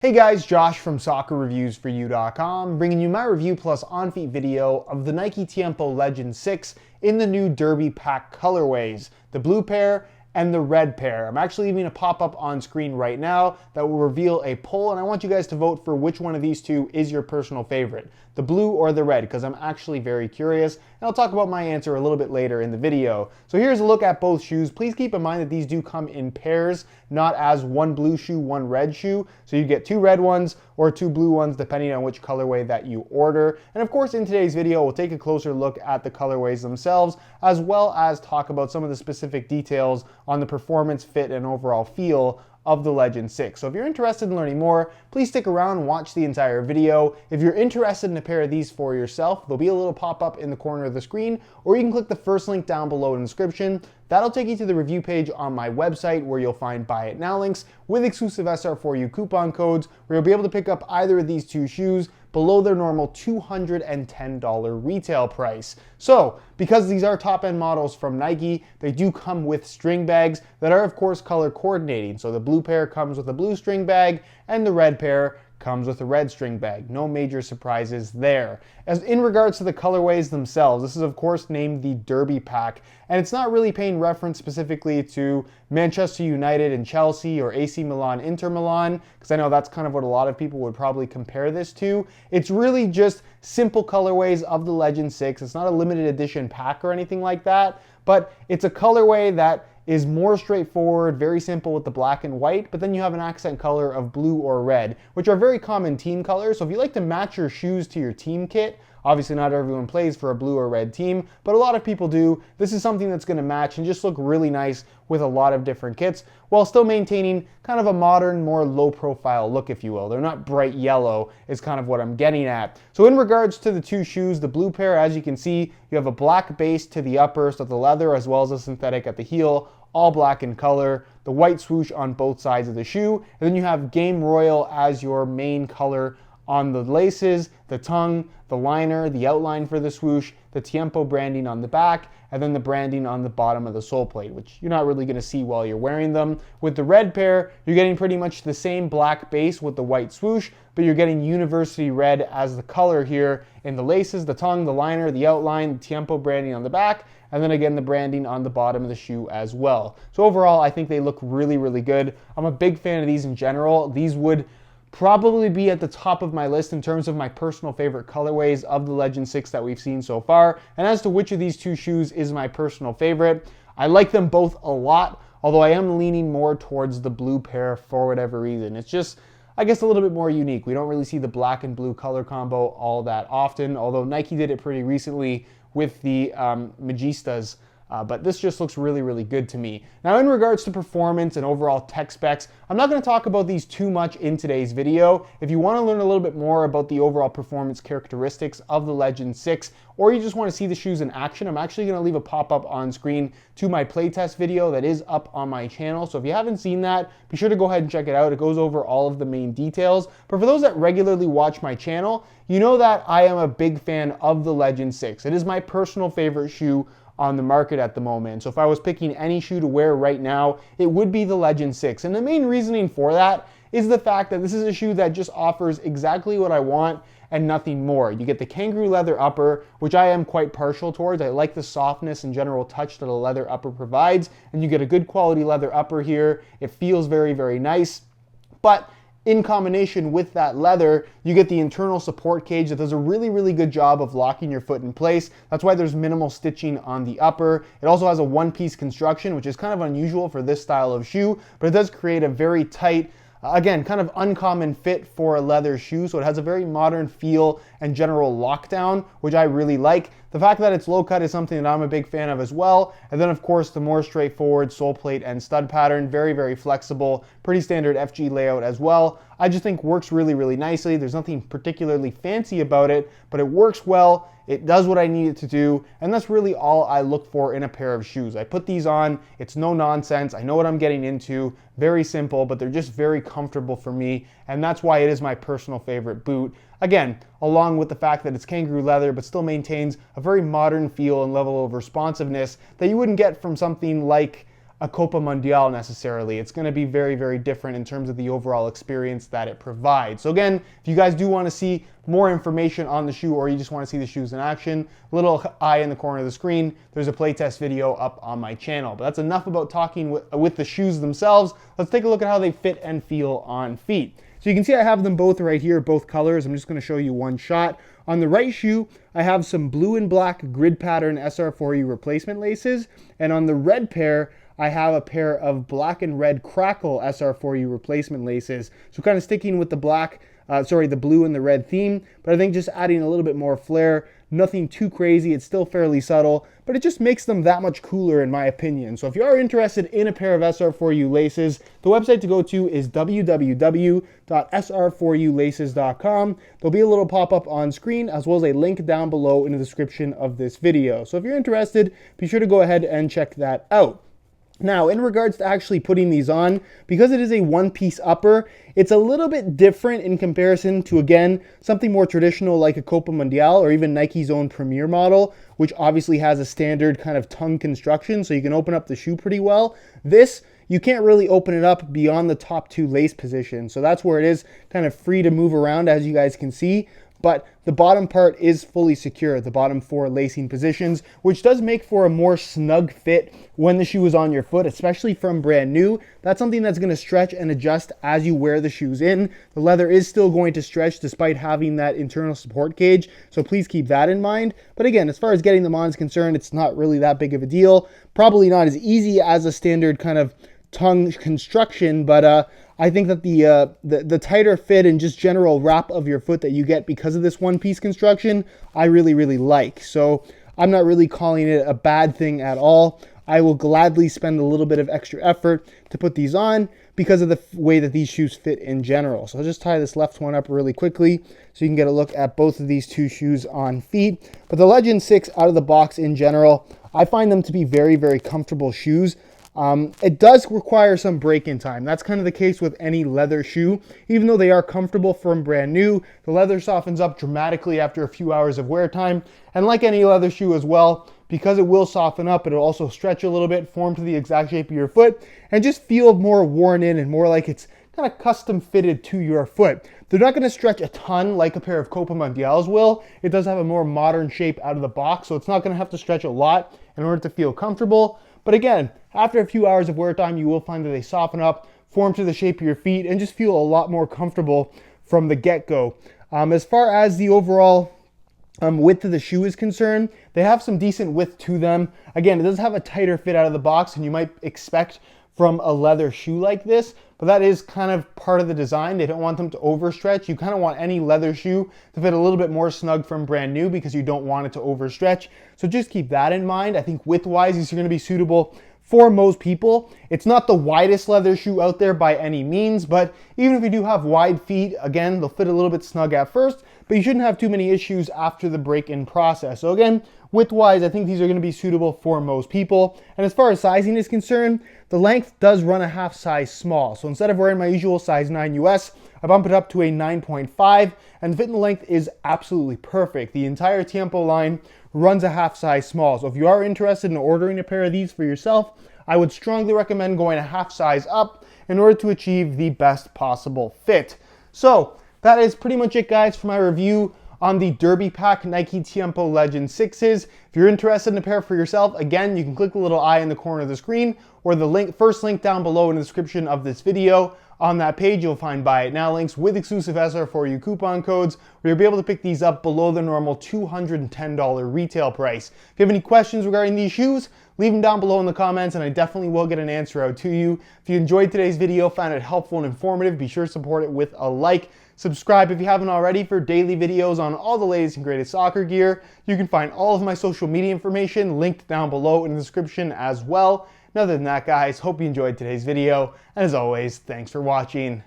Hey guys, Josh from soccerreviewsforyou.com, bringing you my review plus on-feet video of the Nike Tiempo Legend 6 in the new Derby Pack colorways, the blue pair and the red pair. I'm actually leaving a pop-up on screen right now that will reveal a poll, and I want you guys to vote for which one of these two is your personal favorite, the blue or the red, because I'm actually very curious, and I'll talk about my answer a little bit later in the video. So here's a look at both shoes. Please keep in mind that these do come in pairs, not as one blue shoe, one red shoe. So you get two red ones or two blue ones depending on which colorway that you order. And of course, in today's video, we'll take a closer look at the colorways themselves, as well as talk about some of the specific details on the performance, fit, and overall feel of the Legend 6. So if you're interested in learning more, please stick around and watch the entire video. If you're interested in a pair of these for yourself, there'll be a little pop-up in the corner of the screen, or you can click the first link down below in the description. That'll take you to the review page on my website where you'll find Buy It Now links with exclusive SR4U coupon codes where you'll be able to pick up either of these two shoes below their normal $210 retail price. So, because these are top-end models from Nike, they do come with string bags that are of course color coordinating. So the blue pair comes with a blue string bag and the red pair comes with a red string bag. No major surprises there. As in regards to the colorways themselves, this is of course named the Derby Pack, and it's not really paying reference specifically to Manchester United and Chelsea or AC Milan, Inter Milan, because I know that's kind of what a lot of people would probably compare this to. It's really just simple colorways of the Legend 6. It's not a limited edition pack or anything like that, but it's a colorway that is more straightforward, very simple with the black and white, but then you have an accent color of blue or red, which are very common team colors. So if you like to match your shoes to your team kit, obviously not everyone plays for a blue or red team, but a lot of people do. This is something that's going to match and just look really nice with a lot of different kits, while still maintaining kind of a modern, more low profile look, if you will. They're not bright yellow is kind of what I'm getting at. So in regards to the two shoes, the blue pair, as you can see, you have a black base to the upper, so the leather as well as the synthetic at the heel, all black in color, the white swoosh on both sides of the shoe, and then you have Game Royal as your main color on the laces, the tongue, the liner, the outline for the swoosh, the Tiempo branding on the back, and then the branding on the bottom of the sole plate, which you're not really going to see while you're wearing them. With the red pair, you're getting pretty much the same black base with the white swoosh, but you're getting University Red as the color here in the laces, the tongue, the liner, the outline, the Tiempo branding on the back, and then again the branding on the bottom of the shoe as well. So overall, I think they look really, really good. I'm a big fan of these in general. These would probably be at the top of my list in terms of my personal favorite colorways of the Legend 6 that we've seen so far. And as to which of these two shoes is my personal favorite, I like them both a lot, although I am leaning more towards the blue pair for whatever reason. It's just, I guess, a little bit more unique. We don't really see the black and blue color combo all that often, although Nike did it pretty recently with the Magistas. But this just looks really, really good to me. Now, in regards to performance and overall tech specs, I'm not going to talk about these too much in today's video. If you want to learn a little bit more about the overall performance characteristics of the Legend 6, or you just want to see the shoes in action, I'm actually going to leave a pop-up on screen to my playtest video that is up on my channel. So if you haven't seen that, be sure to go ahead and check it out. It goes over all of the main details. But for those that regularly watch my channel, you know that I am a big fan of the Legend 6. It is my personal favorite shoe on the market at the moment. So if I was picking any shoe to wear right now, it would be the Legend 6. And the main reasoning for that is the fact that this is a shoe that just offers exactly what I want and nothing more. You get the kangaroo leather upper, which I am quite partial towards. I like the softness and general touch that a leather upper provides, and you get a good quality leather upper here. It feels very, very nice, but in combination with that leather, you get the internal support cage that does a really, really good job of locking your foot in place. That's why there's minimal stitching on the upper. It also has a one-piece construction, which is kind of unusual for this style of shoe, but it does create a very tight, again, kind of uncommon fit for a leather shoe. So it has a very modern feel and general lockdown, which I really like. The fact that it's low cut is something that I'm a big fan of as well. And then of course, the more straightforward sole plate and stud pattern, very, very flexible, pretty standard FG layout as well. I just think works really, really nicely. There's nothing particularly fancy about it, but it works well. It does what I need it to do, and that's really all I look for in a pair of shoes. I put these on, it's no nonsense, I know what I'm getting into, very simple, but they're just very comfortable for me, and that's why it is my personal favorite boot. Again, along with the fact that it's kangaroo leather, but still maintains a very modern feel and level of responsiveness that you wouldn't get from something like a Copa Mundial necessarily. It's going to be very, very different in terms of the overall experience that it provides. So again, if you guys do want to see more information on the shoe, or you just want to see the shoes in action, little eye in the corner of the screen, there's a playtest video up on my channel. But that's enough about talking with the shoes themselves. Let's take a look at how they fit and feel on feet. So you can see I have them both right here, both colors. I'm just going to show you one shot. On the right shoe, I have some blue and black grid pattern SR4U replacement laces. And on the red pair, I have a pair of black and red crackle SR4U replacement laces. So kind of sticking with the the blue and the red theme, but I think just adding a little bit more flair. Nothing too crazy, it's still fairly subtle, but it just makes them that much cooler in my opinion. So if you are interested in a pair of SR4U laces, the website to go to is www.sr4ulaces.com. There'll be a little pop-up on screen as well as a link down below in the description of this video. So if you're interested, be sure to go ahead and check that out. Now, in regards to actually putting these on, because it is a one-piece upper, it's a little bit different in comparison to, again, something more traditional like a Copa Mundial or even Nike's own Premier model, which obviously has a standard kind of tongue construction, so you can open up the shoe pretty well. This, you can't really open it up beyond the top two lace positions, so that's where it is kind of free to move around, as you guys can see. But the bottom part is fully secure, the bottom four lacing positions, which does make for a more snug fit when the shoe is on your foot, especially from brand new. That's something that's going to stretch and adjust as you wear the shoes in. The leather is still going to stretch despite having that internal support cage, so please keep that in mind. But again, as far as getting them on is concerned, it's not really that big of a deal. Probably not as easy as a standard kind of tongue construction, but I think that the tighter fit and just general wrap of your foot that you get because of this one-piece construction, I really, really like. So I'm not really calling it a bad thing at all. I will gladly spend a little bit of extra effort to put these on because of the way that these shoes fit in general. So I'll just tie this left one up really quickly so you can get a look at both of these two shoes on feet. But the Legend 6 out of the box in general, I find them to be very, very comfortable shoes. It does require some break-in time. That's kind of the case with any leather shoe. Even though they are comfortable from brand new, the leather softens up dramatically after a few hours of wear time. And like any leather shoe as well, because it will soften up, it'll also stretch a little bit, form to the exact shape of your foot, and just feel more worn in and more like it's kind of custom fitted to your foot. They're not going to stretch a ton like a pair of Copa Mundials will. It does have a more modern shape out of the box, so it's not going to have to stretch a lot in order to feel comfortable. But again, after a few hours of wear time, you will find that they soften up, form to the shape of your feet, and just feel a lot more comfortable from the get-go. As far as the overall width of the shoe is concerned, they have some decent width to them. Again, it does have a tighter fit out of the box than you might expect from a leather shoe like this, but that is kind of part of the design. They don't want them to overstretch. You kind of want any leather shoe to fit a little bit more snug from brand new because you don't want it to overstretch. So just keep that in mind. I think width-wise, these are going to be suitable for most people. It's not the widest leather shoe out there by any means, but even if you do have wide feet, again, they'll fit a little bit snug at first, but you shouldn't have too many issues after the break-in process. So again, width-wise, I think these are going to be suitable for most people. And as far as sizing is concerned, the length does run a half size small. So instead of wearing my usual size 9 US, I bump it up to a 9.5, and the fit and the length is absolutely perfect. The entire Tiempo line runs a half size small. So if you are interested in ordering a pair of these for yourself, I would strongly recommend going a half size up in order to achieve the best possible fit. So that is pretty much it, guys, for my review on the Derby Pack Nike Tiempo Legend 6s. If you're interested in a pair for yourself, again, you can click the little eye in the corner of the screen or the first link down below in the description of this video. On that page, you'll find Buy It Now links with exclusive SR4U coupon codes where you'll be able to pick these up below the normal $210 retail price. If you have any questions regarding these shoes, leave them down below in the comments and I definitely will get an answer out to you. If you enjoyed today's video, found it helpful and informative, be sure to support it with a like. Subscribe if you haven't already for daily videos on all the latest and greatest soccer gear. You can find all of my social media information linked down below in the description as well. And other than that, guys, hope you enjoyed today's video. And as always, thanks for watching.